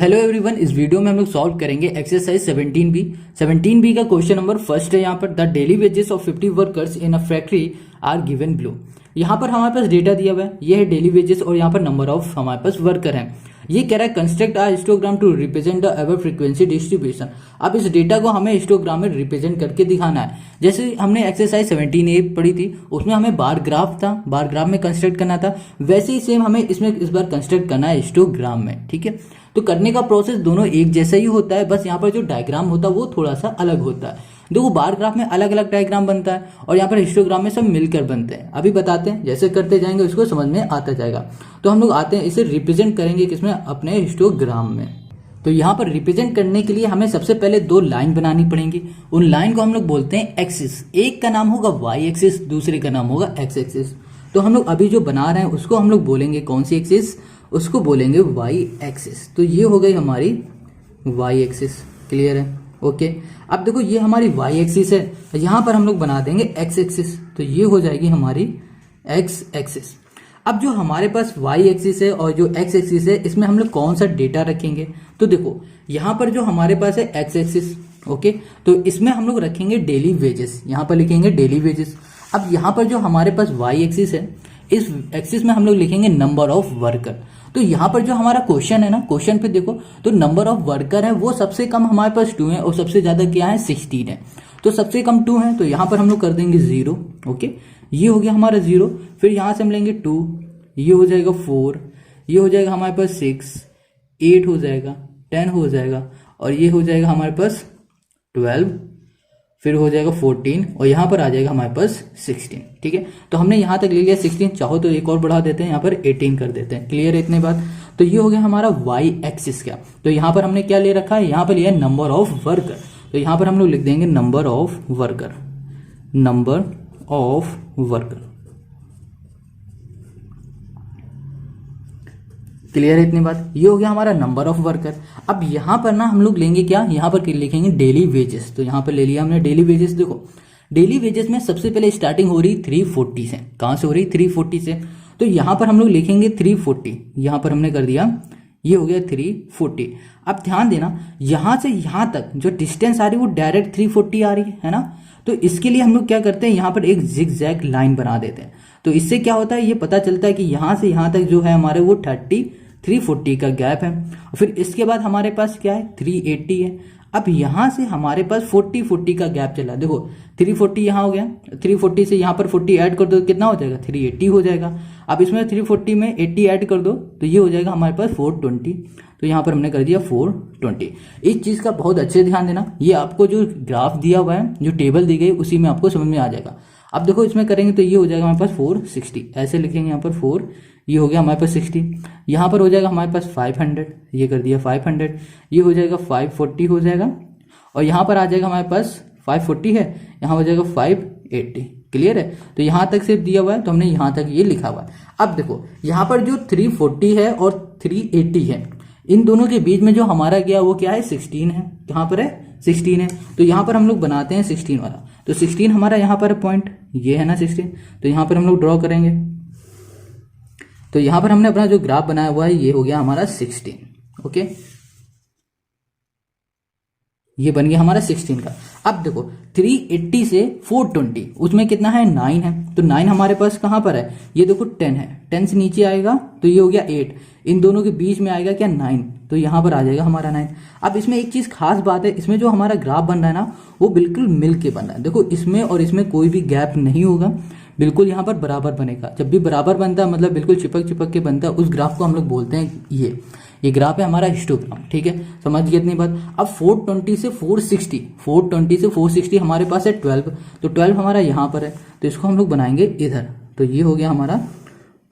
Hello everyone, इस video में हम लोग सॉल्व करेंगे एक्सरसाइज 17B का क्वेश्चन नंबर फर्स्ट है। यहाँ पर the daily wages of 50 workers in a factory are given below. यहाँ पर हमारे पास डेटा दिया हुआ है, ये है डेली वेजेस और यहाँ पर नंबर ऑफ हमारे पास वर्कर है। ये कह रहा है construct a histogram to represent the ever frequency distribution. अब इस डेटा को हमें हिस्टोग्राम में रिप्रेजेंट करके दिखाना है। जैसे हमने एक्सरसाइज 17A पढ़ी थी, उसमें हमें बार ग्राफ था, बार ग्राफ में कंस्ट्रक्ट करना था, वैसे ही सेम हमें इसमें इस बार कंस्ट्रक्ट करना है हिस्टोग्राम में। ठीक है, तो करने का प्रोसेस दोनों एक जैसा ही होता है, बस यहाँ पर जो डायग्राम होता है वो थोड़ा सा अलग होता है। देखो, बार ग्राफ में अलग अलग डायग्राम बनता है और यहाँ पर हिस्टोग्राम में सब मिलकर बनते हैं। अभी बताते हैं, जैसे करते जाएंगे उसको समझ में आता जाएगा। तो हम लोग आते हैं, इसे रिप्रेजेंट करेंगे किसमें, अपने हिस्टोग्राम में। तो यहाँ पर रिप्रेजेंट करने के लिए हमें सबसे पहले दो लाइन बनानी पड़ेंगी। उन लाइन को हम लोग बोलते हैं एक्सिस। एक का नाम होगा वाई एक्सिस, दूसरे का नाम होगा एक्स एक्सिस। तो हम लोग अभी जो बना रहे हैं उसको हम लोग बोलेंगे कौन सी एक्सिस, उसको बोलेंगे वाई एक्सिस। तो ये हो गई हमारी वाई एक्सिस। क्लियर है? ओके। अब देखो, ये हमारी वाई एक्सिस है, यहां पर हम लोग बना देंगे एक्स एक्सिस, तो ये हो जाएगी हमारी एक्स एक्सिस। अब जो हमारे पास वाई एक्सिस है और जो एक्स एक्सिस है, इसमें हम लोग कौन सा डेटा रखेंगे? तो देखो, यहां पर जो हमारे पास है एक्स एक्सिस, ओके, तो इसमें हम लोग रखेंगे डेली वेजेस, यहां पर लिखेंगे डेली वेजेस। अब यहां पर जो हमारे पास वाई एक्सिस है, इस एक्सिस में हम लोग लिखेंगे नंबर ऑफ वर्कर। तो यहाँ पर जो हमारा क्वेश्चन है ना, क्वेश्चन पे देखो तो नंबर ऑफ वर्कर है वो सबसे कम हमारे पास 2 है और सबसे ज्यादा क्या है 16 है। तो सबसे कम 2 है, तो यहाँ पर हम लोग कर देंगे 0। ओके, ये हो गया हमारा 0। फिर यहाँ से हम लेंगे 2, ये हो जाएगा 4, ये हो जाएगा हमारे पास 6, 8 हो जाएगा, 10 हो जाएगा और ये हो जाएगा हमारे पास 12, फिर हो जाएगा 14 और यहाँ पर आ जाएगा हमारे पास 16। ठीक है, तो हमने यहाँ तक ले लिया 16, चाहो तो एक और बढ़ा देते हैं, यहाँ पर 18 कर देते हैं। क्लियर है इतने बात? तो ये हो गया हमारा वाई एक्सिस का। तो यहाँ पर हमने क्या ले रखा है, यहाँ पर लिया नंबर ऑफ वर्कर। तो यहाँ पर हम लोग लिख देंगे number of worker, number of worker. Clear है इतनी बात? ये हो गया हमारा नंबर ऑफ वर्कर। अब यहां पर ना हम लोग लेंगे क्या, यहां पर लिखेंगे डेली वेजेस। तो यहां पर ले लिया हमने डेली वेजेस। देखो, डेली वेजेस में सबसे पहले स्टार्टिंग हो रही 340 से। कहां से हो रही? 340 से। तो यहां पर हम लोग लिखेंगे 340, यहां पर हमने कर दिया, ये हो गया 340। अब ध्यान देना, यहां से यहां तक जो डिस्टेंस आ रही है वो डायरेक्ट 340 आ रही है ना। तो इसके लिए हम लोग क्या करते हैं, यहाँ पर एक जिग जैग लाइन बना देते हैं। तो इससे क्या होता है, ये पता चलता है कि यहां से यहां तक जो है हमारे वो 340 का गैप है। फिर इसके बाद हमारे पास क्या है, 380 है। अब यहां से हमारे पास 40 का गैप चला। देखो, 340 यहां हो गया, 340 से यहां पर 40 ऐड कर दो, कितना हो जाएगा, 380 हो जाएगा। अब इसमें 340 में 80 ऐड कर दो तो ये हो जाएगा हमारे पास 420। तो यहां पर हमने कर दिया 420। इस चीज का बहुत अच्छे ध्यान देना, ये आपको जो ग्राफ दिया हुआ है, जो टेबल दी गई, उसी में आपको समझ में आ जाएगा। अब देखो, इसमें करेंगे तो ये हो जाएगा हमारे पास 460, ऐसे लिखेंगे यहाँ पर 4, ये हो गया हमारे पास 60। यहाँ पर हो जाएगा हमारे पास 500, ये कर दिया 500, ये हो जाएगा 540 हो जाएगा और यहाँ पर आ जाएगा हमारे पास 540 है, यहाँ हो जाएगा 580। क्लियर है? तो यहाँ तक सिर्फ दिया हुआ है, तो हमने यहाँ तक ये लिखा हुआ है। अब देखो, यहाँ पर जो 340 है और 380 है, इन दोनों के बीच में जो हमारा गया वो क्या है, 16 है। कहाँ पर है, 16 है। तो यहाँ पर हम लोग बनाते हैं 16 वाला। तो 16 हमारा यहाँ पर पॉइंट, ये है ना 16, तो यहाँ पर हम लोग ड्रॉ करेंगे। तो यहां पर हमने अपना जो ग्राफ बनाया हुआ है, ये हो गया हमारा 16। ओके, ये बन गया हमारा 16 का। अब देखो, 380 से 420, उसमें कितना है, 9 है। तो 9 हमारे पास कहां पर है, ये देखो 10 है, 10 से नीचे आएगा तो ये हो गया 8, इन दोनों के बीच में आएगा क्या, 9, तो यहां पर आ जाएगा हमारा 9। अब इसमें एक चीज खास बात है, इसमें जो हमारा ग्राफ बन रहा है ना, वो बिल्कुल मिल के बन रहा है। देखो, इसमें और इसमें कोई भी गैप नहीं होगा, बिल्कुल यहाँ पर बराबर बनेगा। जब भी बराबर बनता है मतलब बिल्कुल चिपक चिपक के बनता है, उस ग्राफ को हम लोग बोलते हैं ये ग्राफ है हमारा हिस्टोग्राम। ठीक है, समझ गए इतनी बात? अब 420 से 460 हमारे पास है 12, तो 12 हमारा यहाँ पर है, तो इसको हम लोग बनाएंगे इधर। तो ये हो गया हमारा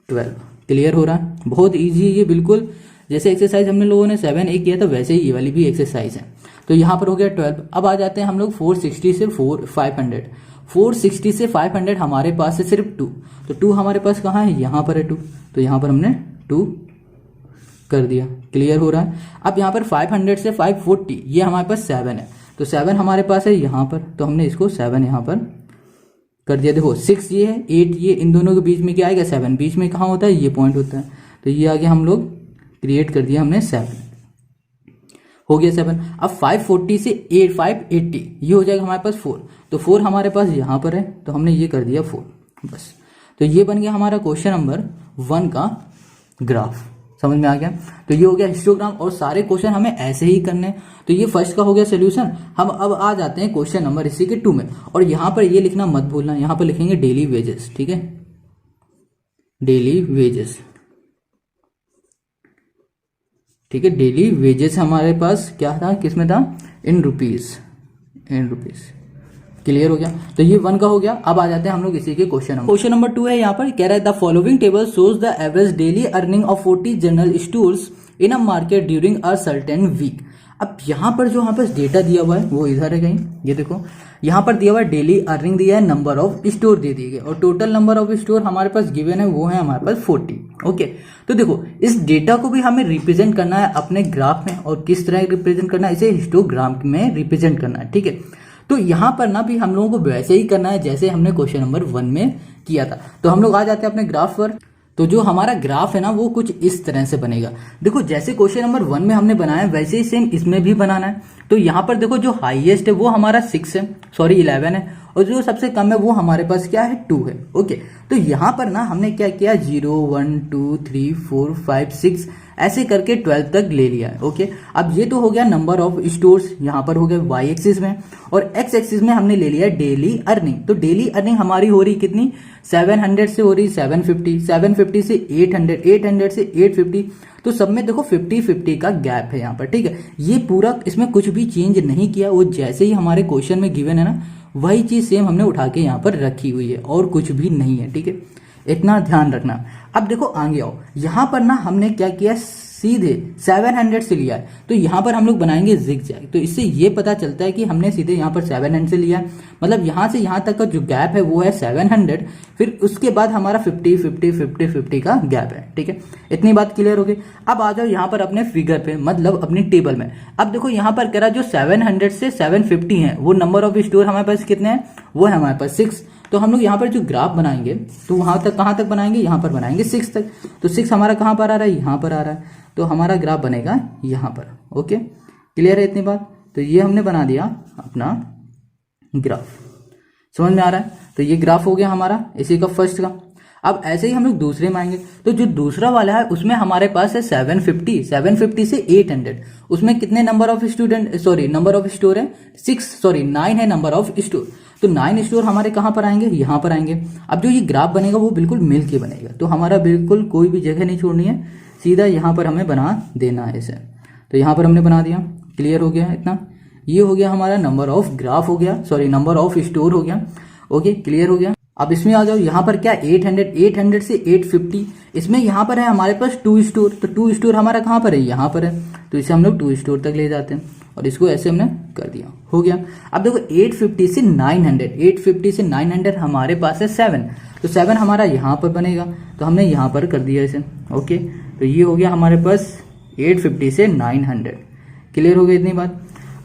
12। क्लियर हो रहा है? बहुत ईजी है ये, बिल्कुल जैसे एक्सरसाइज हमने लोगों ने 7A किया था वैसे ही ये वाली भी एक्सरसाइज है। तो यहाँ पर हो गया 12। अब आ जाते हैं हम लोग 460 से 500। 460 से 500 हमारे पास है सिर्फ 2, तो 2 हमारे पास कहाँ है, यहाँ पर है 2, तो यहाँ पर हमने 2 कर दिया। क्लियर हो रहा है? अब यहाँ पर 500 से 540, ये हमारे पास 7 है, तो 7 हमारे पास है यहाँ पर, तो हमने इसको 7 यहाँ पर कर दिया। देखो 6 ये है, 8 ये, इन दोनों के बीच में क्या आएगा, 7, बीच में कहाँ होता है, ये पॉइंट होता है, तो ये आगे हम लोग क्रिएट कर दिया हमने 7। हो गया 7। अब 540 से 580 ये हो जाएगा हमारे पास 4, तो 4 हमारे पास यहाँ पर है, तो हमने ये कर दिया 4 बस। तो ये बन गया हमारा क्वेश्चन नंबर 1 का ग्राफ। समझ में आ गया? तो ये हो गया हिस्टोग्राम, और सारे क्वेश्चन हमें ऐसे ही करने। तो ये फर्स्ट का हो गया सोल्यूशन। हम अब आ जाते हैं क्वेश्चन नंबर इसी के 2 में, और यहाँ पर ये लिखना मत भूलना, यहाँ पर लिखेंगे डेली वेजेस, ठीक है, डेली वेजेस, ठीक है। डेली वेजेस हमारे पास क्या था, किसमें था, in rupees, in rupees. Clear हो गया? तो ये 1 का हो गया। अब आ जाते हैं हम लोग इसी के क्वेश्चन नंबर 2 है। यहाँ पर कह रहा है the following table shows the average daily earning of 40 general stores in a market during a certain week. अब यहाँ पर जो हमारे पास डेटा दिया हुआ है वो इधर है कहीं, ये देखो यहाँ पर दिया हुआ है डेली अर्निंग दिया है, नंबर ऑफ स्टोर दे दिए गए, और टोटल नंबर ऑफ स्टोर हमारे पास गिवन है वो है हमारे पास 40। ओके, तो देखो इस डेटा को भी हमें रिप्रेजेंट करना है अपने ग्राफ में, और किस तरह रिप्रेजेंट करना है, इसे हिस्टोग्राम में रिप्रेजेंट करना है, ठीक है। तो यहाँ पर ना भी हम लोगों को वैसे ही करना है जैसे हमने क्वेश्चन नंबर 1 में किया था। तो हम लोग आ जाते हैं अपने ग्राफ पर। तो जो हमारा ग्राफ है ना वो कुछ इस तरह से बनेगा। देखो जैसे क्वेश्चन नंबर 1 में हमने बनाया वैसे ही सेम इसमें भी बनाना है। तो यहाँ पर देखो जो हाईएस्ट है वो हमारा 6 है, सॉरी 11 है, और जो सबसे कम है वो हमारे पास क्या है, 2 है। ओके, तो यहाँ पर ना हमने क्या किया, 0 1 2 3 4 5 6 ऐसे करके 12 तक ले लिया है। ओके, अब ये तो हो गया नंबर ऑफ स्टोर्स, यहाँ पर हो गया वाई एक्सिस में, और एक्स एक्सिस में हमने ले लिया डेली अर्निंग। तो डेली अर्निंग हमारी हो रही कितनी, 700 से हो रही 750, 750 से 800, 800 से 850। तो सब में देखो 50-50 का गैप है यहाँ पर, ठीक है। ये पूरा इसमें कुछ भी चेंज नहीं किया, वो जैसे ही हमारे क्वेश्चन में गिवन है ना वही चीज सेम हमने उठा के यहाँ पर रखी हुई है, और कुछ भी नहीं है, ठीक है। इतना ध्यान रखना। अब देखो आगे आओ, यहाँ पर ना हमने क्या किया, सीधे 700 से लिया है, तो यहाँ पर हम लोग बनाएंगे जिगजैग। तो इससे ये पता चलता है कि हमने सीधे यहाँ पर 700 से लिया है, मतलब यहाँ से यहाँ तक का जो गैप है वो है 700, फिर उसके बाद हमारा 50-50-50-50 का गैप है, ठीक है। इतनी बात क्लियर हो गई। अब आ जाओ यहाँ पर अपने फिगर पे, मतलब अपनी टेबल में। अब देखो यहाँ पर कह रहा जो 700 से 750 है वो नंबर ऑफ स्टोर हमारे पास कितने हैं, वो है हमारे पास 6। तो हम लोग यहाँ पर जो ग्राफ बनाएंगे तो वहां तक कहाँ तक बनाएंगे, यहाँ पर बनाएंगे 6 तक। तो 6 हमारा कहाँ पर आ रहा है, यहाँ पर आ रहा है, तो हमारा ग्राफ बनेगा यहाँ पर। ओके, क्लियर है इतनी बात? तो ये हमने बना दिया अपना ग्राफ, समझ में आ रहा है? तो ये ग्राफ हो गया हमारा इसी का फर्स्ट का। अब ऐसे ही हम लोग दूसरे में आएंगे, तो जो दूसरा वाला है उसमें हमारे पास है 750 से 800। उसमें कितने number of student, sorry number of store है 9 है नंबर ऑफ स्टोर। तो 9 स्टोर हमारे कहाँ पर आएंगे, यहाँ पर आएंगे। अब जो ये ग्राफ बनेगा वो बिल्कुल मिल के बनेगा, तो हमारा बिल्कुल कोई भी जगह नहीं छोड़नी है, सीधा यहाँ पर हमें बना देना है इसे। तो यहाँ पर हमने बना दिया, क्लियर हो गया इतना। ये हो गया हमारा नंबर ऑफ ग्राफ हो गया, सॉरी नंबर ऑफ स्टोर हो गया। ओके, क्लियर हो गया। अब इसमें आ जाओ, यहाँ पर क्या 800 से 850, इसमें यहाँ पर है हमारे पास 2 स्टोर। तो 2 स्टोर हमारा कहाँ पर है, यहाँ पर है, तो इसे हम लोग 2 स्टोर तक ले जाते हैं, और इसको ऐसे हमने कर दिया, हो गया। अब देखो 850 से 900 हमारे पास है 7, तो 7 हमारा यहाँ पर बनेगा, तो हमने यहाँ पर कर दिया इसे। ओके, तो ये हो गया हमारे पास 850 से 900। क्लियर हो गई इतनी बात?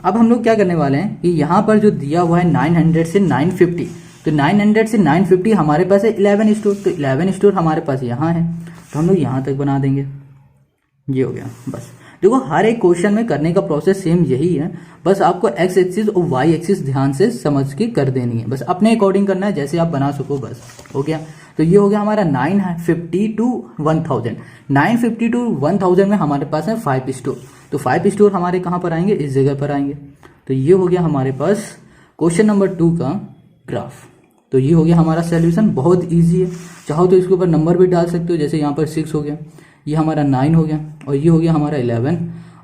अब हम लोग क्या करने वाले हैं कि यहाँ पर जो दिया हुआ है 900 से 950, तो 900 से 950 हमारे पास है 11 स्टोर, तो 11 स्टोर हमारे पास यहाँ है, तो हम लोग यहाँ तक बना देंगे। ये हो गया बस। देखो हर एक क्वेश्चन में करने का प्रोसेस सेम यही है, बस आपको एक्स एक्सिस और वाई एक्सिस ध्यान से समझ के कर देनी है, बस अपने अकॉर्डिंग करना है जैसे आप बना सको, बस हो गया। तो ये हो गया हमारा 950 टू 1000। 950 टू 1000 में हमारे पास है 5 स्टोर, तो 5 स्टोर हमारे कहाँ पर आएंगे, इस जगह पर आएंगे। तो ये हो गया हमारे पास क्वेश्चन नंबर 2 का ग्राफ। तो ये हो गया हमारा सोल्यूशन, बहुत इजी है। चाहो तो इसके ऊपर नंबर भी डाल सकते हो, जैसे यहाँ पर 6 हो गया, ये हमारा 9 हो गया, और ये हो गया हमारा 11,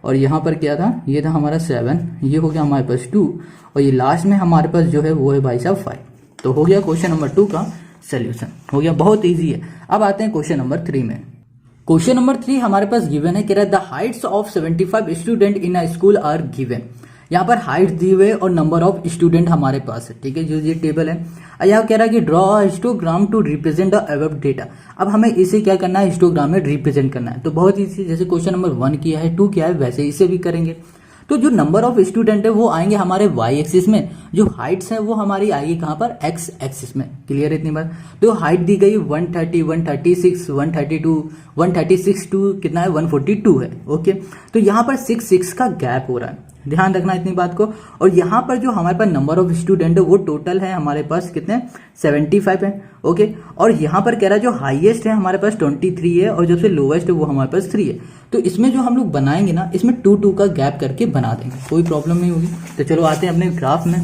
और यहाँ पर क्या था, ये था हमारा 7, ये हो गया हमारे पास 2, और ये लास्ट में हमारे पास जो है वो है भाई साहब 5। तो हो गया क्वेश्चन नंबर 2 का सोल्यूशन, हो गया, बहुत ईजी है। अब आते हैं क्वेश्चन नंबर 3 में। क्वेश्चन नंबर 3 हमारे पास गिवन है, कह रहा है the heights of 75 student in a school are given. यहाँ पर हाइट दी हुए और नंबर ऑफ स्टूडेंट हमारे पास है, ठीक है, जो ये टेबल है। यहाँ कह रहा है कि draw a histogram to represent the above data. अब हमें इसे क्या करना है, हिस्टोग्राम में रिप्रेजेंट करना है। तो बहुत इजी, जैसे क्वेश्चन नंबर 1 किया है, 2 किया है, वैसे इसे भी करेंगे। तो जो नंबर ऑफ स्टूडेंट है वो आएंगे हमारे वाई एक्सिस में, जो हाइट्स है वो हमारी आएगी कहाँ पर, एक्स एक्सिस में। क्लियर है इतनी बात। तो हाइट दी गई 130, 136, 132, 136 टू कितना है 142 है। ओके, तो यहाँ पर 6 का गैप हो रहा है, ध्यान रखना इतनी बात को। और यहाँ पर जो हमारे पास नंबर ऑफ स्टूडेंट है वो टोटल है हमारे पास कितने 75 है। ओके, और यहाँ पर कह रहा है जो हाईएस्ट है हमारे पास 23 है और जो सबसे लोवेस्ट है वो हमारे पास 3 है। तो इसमें जो हम लोग बनाएंगे ना, इसमें 2 का गैप करके बना देंगे, कोई प्रॉब्लम नहीं होगी। तो चलो आते हैं अपने ग्राफ में।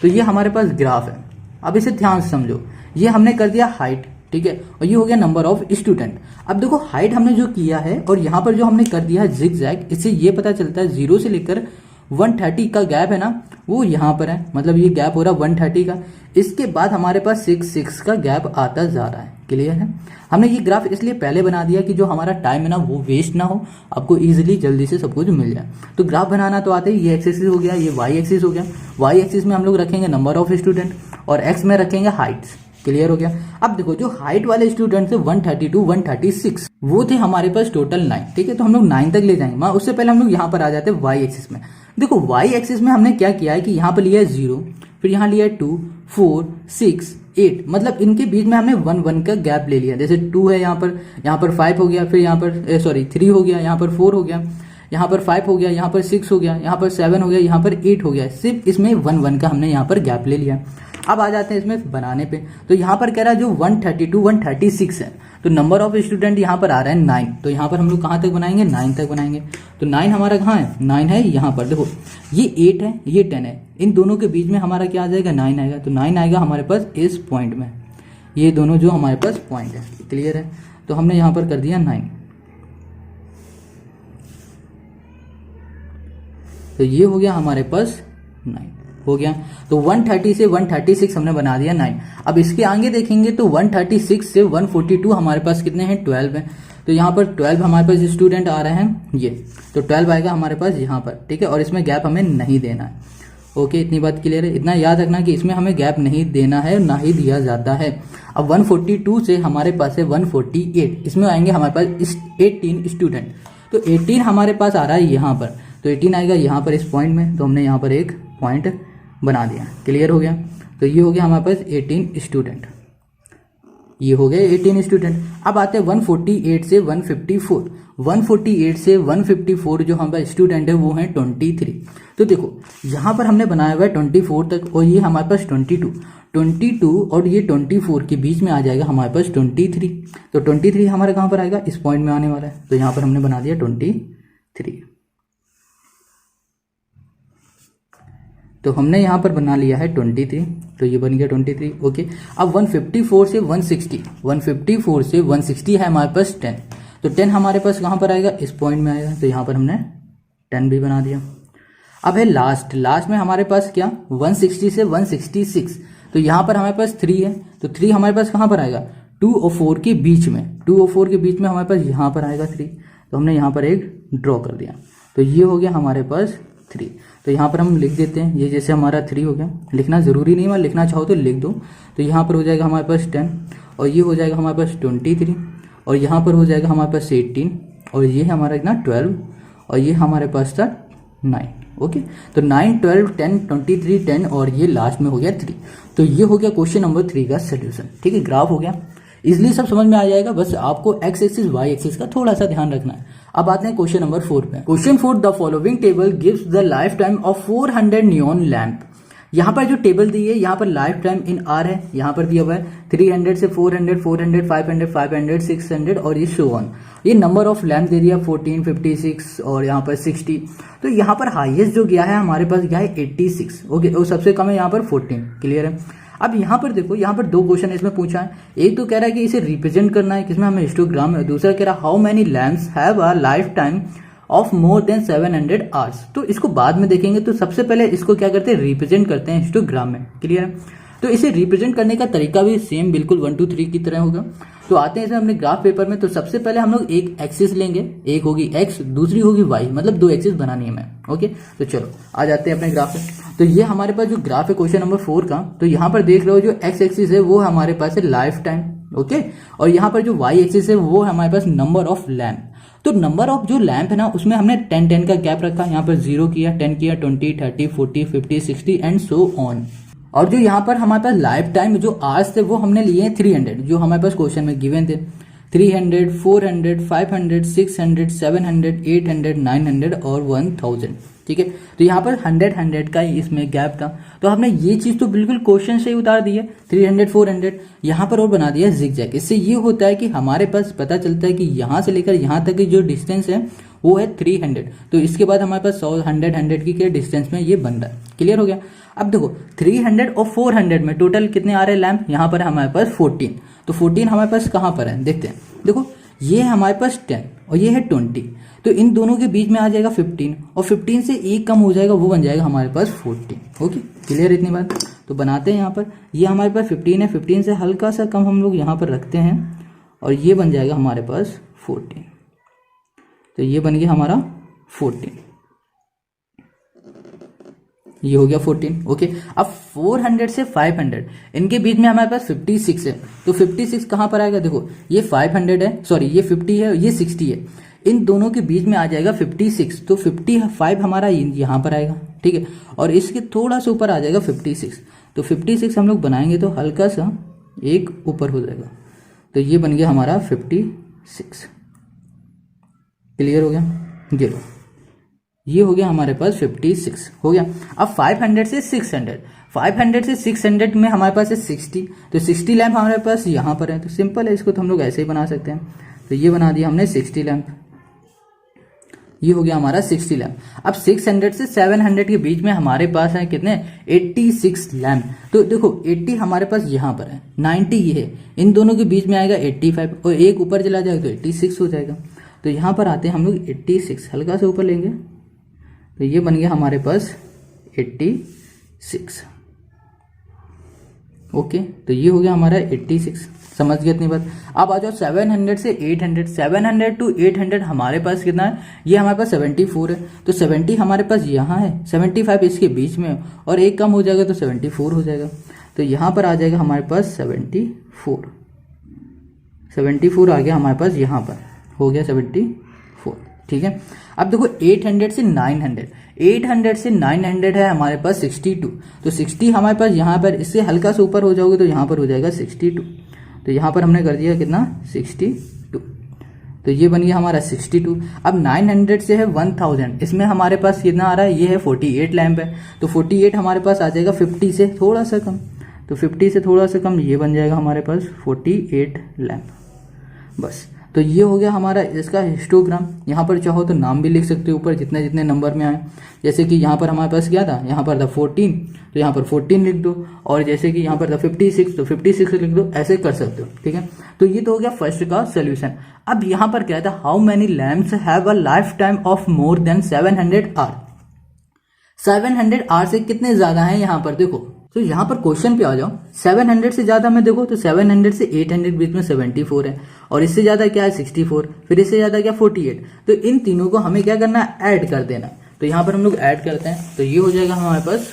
तो ये हमारे पास ग्राफ है, अब इसे ध्यान से समझो। ये हमने कर दिया हाइट, ठीक है, और ये हो गया नंबर ऑफ स्टूडेंट। अब देखो हाइट हमने जो किया है और यहाँ पर जो हमने कर दिया है जिगजैग, इससे ये पता चलता है 0 से लेकर 130 का गैप है ना, वो यहाँ पर है, मतलब ये गैप हो रहा है 130 का। इसके बाद हमारे पास 6 का गैप आता जा रहा है। क्लियर है। हमने ये ग्राफ इसलिए पहले बना दिया कि जो हमारा टाइम है ना वो वेस्ट ना हो, आपको इजीली जल्दी से सब कुछ मिल जाए। तो ग्राफ बनाना तो आते ही, ये एक्स एक्सिस हो गया, ये वाई एक्सिस हो गया। वाई एक्सिस में हम लोग रखेंगे नंबर ऑफ स्टूडेंट और एक्स में रखेंगे हाइट्स। क्लियर हो गया। अब देखो जो हाइट वाले स्टूडेंट थे 132, 136 वो थे हमारे पास टोटल 9, ठीक है। तो हम लोग 9 तक ले जाएंगे, उससे पहले हम लोग यहाँ पर आ जाते हैं वाई एक्सिस में। देखो वाई एक्सिस में हमने क्या किया है कि यहाँ पर लिया है 0, फिर यहाँ लिया है 2, 4, 6, 8, मतलब इनके बीच में हमने 1 का गैप ले लिया। जैसे 2 है यहाँ पर 5 हो गया, फिर यहाँ पर 3 हो गया, यहाँ पर 4 हो गया, यहाँ पर 5 हो गया, यहाँ पर 6 हो गया, यहाँ पर 7 हो गया, यहाँ पर 8 हो गया। सिर्फ इसमें 1 का हमने यहाँ पर गैप ले लिया। अब आ जाते हैं इसमें बनाने पे। तो यहाँ पर कह रहा है जो 132, 136 है, तो नंबर ऑफ स्टूडेंट यहाँ पर आ रहा है 9। तो यहाँ पर हम लोग कहाँ तक बनाएंगे, 9 तक बनाएंगे। तो 9 हमारा कहाँ है, 9 है यहाँ पर। देखो ये 8 है, ये 10 है, इन दोनों के बीच में हमारा क्या आ जाएगा, 9 आएगा। तो 9 आएगा हमारे पास इस पॉइंट में, ये दोनों जो हमारे पास पॉइंट है। क्लियर है। तो हमने यहाँ पर कर दिया 9। तो ये हो गया हमारे पास 9 हो गया। तो 130 से 136 हमने बना दिया 9। अब इसके आगे देखेंगे तो 136 से 142 हमारे पास कितने हैं, 12 हैं। तो यहाँ पर 12 हमारे पास स्टूडेंट आ रहे हैं ये, तो 12 आएगा हमारे पास यहाँ पर, ठीक है। और इसमें गैप हमें नहीं देना है। ओके, इतनी बात क्लियर है। इतना याद रखना कि इसमें हमें गैप नहीं देना है, ना ही दिया जाता है। अब 142 से हमारे पास है 148, इसमें आएंगे हमारे पास 18 स्टूडेंट। तो 18 हमारे पास आ रहा है यहाँ पर, तो 18 आएगा यहाँ पर इस पॉइंट में। तो हमने यहाँ पर एक पॉइंट बना दिया। क्लियर हो गया। तो ये हो गया हमारे पास 18 स्टूडेंट, ये हो गए 18 स्टूडेंट। अब आते हैं 148 से 154। 148 से 154 जो हमारे स्टूडेंट है वो हैं 23। तो देखो यहाँ पर हमने बनाया हुआ है 24 तक, और ये हमारे पास 22 और ये 24 के बीच में आ जाएगा हमारे पास 23। तो 23 हमारा कहाँ पर आएगा, इस पॉइंट में आने वाला है। तो यहाँ पर हमने बना दिया 23। तो हमने यहाँ पर बना लिया है 23, तो ये बन गया 23। ओके, अब 154 से 160 है हमारे पास 10। तो 10 हमारे पास कहाँ पर आएगा, इस पॉइंट में आएगा। तो यहाँ पर हमने 10 भी बना दिया। अब है लास्ट में हमारे पास क्या, 160 से 166। तो यहाँ पर हमारे पास 3 है, तो 3 हमारे पास कहाँ पर आएगा, 2 और 4 के बीच में। 2 और 4 के बीच में हमारे पास यहाँ पर आएगा 3। तो हमने यहाँ पर एक ड्रॉ कर दिया। तो ये हो गया हमारे पास 3। तो यहाँ पर हम लिख देते हैं, ये जैसे हमारा 3 हो गया। लिखना जरूरी नहीं है, लिखना चाहो तो लिख दो। तो यहाँ पर हो जाएगा हमारे पास 10, और ये हो जाएगा हमारे पास 23, और यहाँ पर हो जाएगा हमारे पास 18, और ये है हमारा कितना 12, और ये हमारे पास था 9। ओके, तो 9, 12, 10, 23, 10, और ये लास्ट में हो गया 3। तो ये हो गया क्वेश्चन नंबर 3 का सोल्यूशन। ठीक है, ग्राफ हो गया, इजिली सब समझ में आ जाएगा। बस आपको एक्स एक्सिस वाई एक्सिस का थोड़ा सा ध्यान रखना है। अब आते हैं क्वेश्चन नंबर 4 पे। Question 4, the following table gives the life time of 400 neon lamp. यहाँ पर जो टेबल दी है, यहाँ पर लाइफ टाइम इन आर है, यहाँ पर दिया हुआ है 300 से 400, 400, 500, 500, 600 और ये शो ऑन। ये नंबर ऑफ लैंप दे दिया 14, 56 और यहाँ पर 60। तो यहाँ पर हाईएस्ट जो गया है हमारे पास गया है 86। ओके, और सबसे कम है यहाँ पर 14। क्लियर है। अब यहाँ पर देखो, यहाँ पर 2 क्वेश्चन इसमें पूछा है। एक तो कह रहा है कि इसे रिप्रेजेंट करना है किसमें, हमें हिस्टोग्राम में। दूसरा कह रहा है how many lamps have a lifetime of more than 700 hours. तो इसको बाद में देखेंगे। तो सबसे पहले इसको क्या करते हैं, रिप्रेजेंट करते हैं हिस्टोग्राम में। क्लियर है। तो इसे रिप्रेजेंट करने का तरीका भी सेम बिल्कुल 1, 2, 3 की तरह होगा। तो आते हैं इसमें अपने ग्राफ पेपर में। तो सबसे पहले हम लोग एक एक्सिस लेंगे, एक होगी एक्स, दूसरी होगी वाई, मतलब 2 एक्सिस बनानी है हमें। ओके, तो चलो आ जाते हैं अपने ग्राफ पे। तो ये हमारे पास जो ग्राफ है क्वेश्चन नंबर 4 का, तो यहाँ पर देख रहे हो जो एक्स एक्सिस है वो हमारे पास है लाइफ टाइम। ओके, और यहाँ पर जो वाई एक्सिस है वो है हमारे पास नंबर ऑफ लैम्प। तो तो नंबर ऑफ जो लैंप है ना उसमें हमने 10 का गैप रखा, यहाँ पर 0 किया, 10 किया, 20, 30, 40, 50, 60 एंड सो ऑन। और जो यहाँ पर हमारे पास लाइफ टाइम जो आवर्स थे वो हमने लिए हैं 300, जो हमारे पास क्वेश्चन में गिवन थे। 300, 400, 500, 600, 700, 800, 900 और 1000। ठीक है, तो यहाँ पर 100 का ही इसमें गैप था, तो हमने ये चीज तो बिल्कुल क्वेश्चन से ही उतार दी है। 300, 400 यहाँ पर और बना दिया जिगजैग। इससे ये होता है कि हमारे पास पता चलता है कि यहाँ से लेकर यहाँ तक की जो डिस्टेंस है वो है 300, तो इसके बाद हमारे पास 100 की क्या डिस्टेंस में ये बन रहा है। क्लियर हो गया। अब देखो 300 और 400 में टोटल कितने आ रहे हैं लैंप, यहाँ पर हमारे पास 14, तो 14 हमारे पास कहाँ पर है देखते हैं। देखो ये है हमारे पास 10 और ये है 20, तो इन दोनों के बीच में आ जाएगा 15 और 15 से एक कम हो जाएगा, वो बन जाएगा हमारे पास 14। ओके, क्लियर इतनी बात। तो बनाते हैं यहाँ पर, ये हमारे पास 15 है, 15 से हल्का सा कम हम लोग यहाँ पर रखते हैं और ये बन जाएगा हमारे पास 14। तो ये बन गया हमारा 14, ये हो गया 14। ओके, अब 400 से 500 इनके बीच में हमारे पास 56 है, तो 56 कहाँ पर आएगा, देखो ये 500 है, सॉरी ये 50 है, ये 60 है, इन दोनों के बीच में आ जाएगा 56, तो 55 हमारा यहाँ पर आएगा। ठीक है, और इसके थोड़ा सा ऊपर आ जाएगा 56, तो 56 हम लोग बनाएंगे तो हल्का सा एक ऊपर हो जाएगा, तो ये बन गया हमारा 56। क्लियर हो गया, ये लो, ये हो गया हमारे पास 56 हो गया। अब 500 से 600, 500 से 600 में हमारे पास है 60, तो 60 लैंप हमारे पास यहाँ पर है, तो सिंपल है, इसको तो हम लोग ऐसे ही बना सकते हैं। तो ये बना दिया हमने 60 लैंप, ये हो गया हमारा 60 लैंप। अब 600 से 700 के बीच में हमारे पास है कितने, 86 लैंप। तो देखो 80 हमारे पास यहाँ पर है, 90 ये है, इन दोनों के बीच में आएगा 85 और एक ऊपर चला जाएगा तो 86 हो जाएगा। तो यहाँ पर आते हैं हम लोग 86, हल्का से ऊपर लेंगे, तो ये बन गया हमारे पास 86। ओके, तो ये हो गया हमारा 86, समझ गए इतनी बात। अब आ जाओ 700 से 800, 700 टू 800 हमारे पास कितना है, ये हमारे पास 74 है, तो 70 हमारे पास यहाँ है, 75 इसके बीच में है और एक कम हो जाएगा तो 74 हो जाएगा, तो यहाँ पर आ जाएगा हमारे पास 74 आ गया हमारे पास, यहाँ पर हो गया 74। ठीक है, अब देखो 800 से 900, 800 से 900 है हमारे पास 62, तो 60 हमारे पास यहाँ पर, इससे हल्का से ऊपर हो जाओगे तो यहाँ पर हो जाएगा 62, तो यहाँ पर हमने कर दिया कितना 62, तो ये बन गया हमारा 62। अब 900 से है 1000, इसमें हमारे पास कितना आ रहा है, ये है 48 लैंप है, तो 48 हमारे पास आ जाएगा 50 से थोड़ा सा कम, तो 50 से थोड़ा सा कम, ये बन जाएगा हमारे पास 48 लैंप। बस, तो ये हो गया हमारा इसका हिस्टोग्राम। यहाँ पर चाहो तो नाम भी लिख सकते हो ऊपर, जितने जितने नंबर में आए, जैसे कि यहाँ पर हमारे पास क्या था, यहाँ पर था 14, तो यहाँ पर 14 लिख दो, और जैसे कि यहाँ पर था 56 तो 56 लिख दो, ऐसे कर सकते हो। ठीक है, तो ये तो हो गया फर्स्ट का सोल्यूशन। अब यहाँ पर क्या था, how many lamps have a lifetime of more than 700 hour. 700 hour से कितने ज्यादा है यहाँ पर, देखो तो यहाँ पर क्वेश्चन पे आ जाओ, 700 से ज्यादा में देखो तो 700 से 800 के बीच में 74 है, और इससे ज्यादा क्या है 64, फिर इससे ज्यादा क्या 48, तो इन तीनों को हमें क्या करना है, ऐड कर देना। तो यहाँ पर हम लोग ऐड करते हैं, तो ये हो जाएगा हमारे पास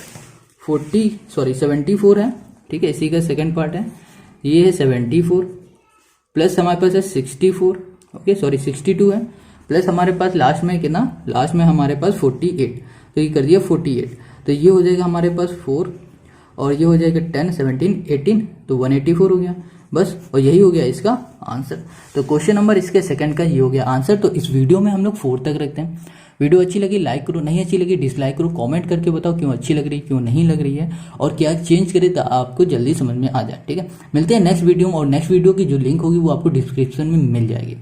74 है। ठीक है, इसी का सेकेंड पार्ट है, ये है 74 प्लस हमारे पास है 64, ओके सॉरी 62 है, प्लस हमारे पास लास्ट में कितना, लास्ट में हमारे पास 48, तो ये कर दिया 48, तो ये हो जाएगा हमारे पास 4 और ये हो जाएगा 10, 17, 18, तो 184 हो गया बस, और यही हो गया इसका आंसर। तो क्वेश्चन नंबर इसके सेकंड का ये हो गया आंसर। तो इस वीडियो में हम लोग 4 तक रखते हैं। वीडियो अच्छी लगी लाइक करो, नहीं अच्छी लगी डिसलाइक करो, कमेंट करके बताओ क्यों अच्छी लग रही क्यों नहीं लग रही है, और क्या चेंज करे तो आपको जल्दी समझ में आ जाए। ठीक है, मिलते हैं नेक्स्ट वीडियो में, और नेक्स्ट वीडियो की जो लिंक होगी वो आपको डिस्क्रिप्शन में मिल जाएगी।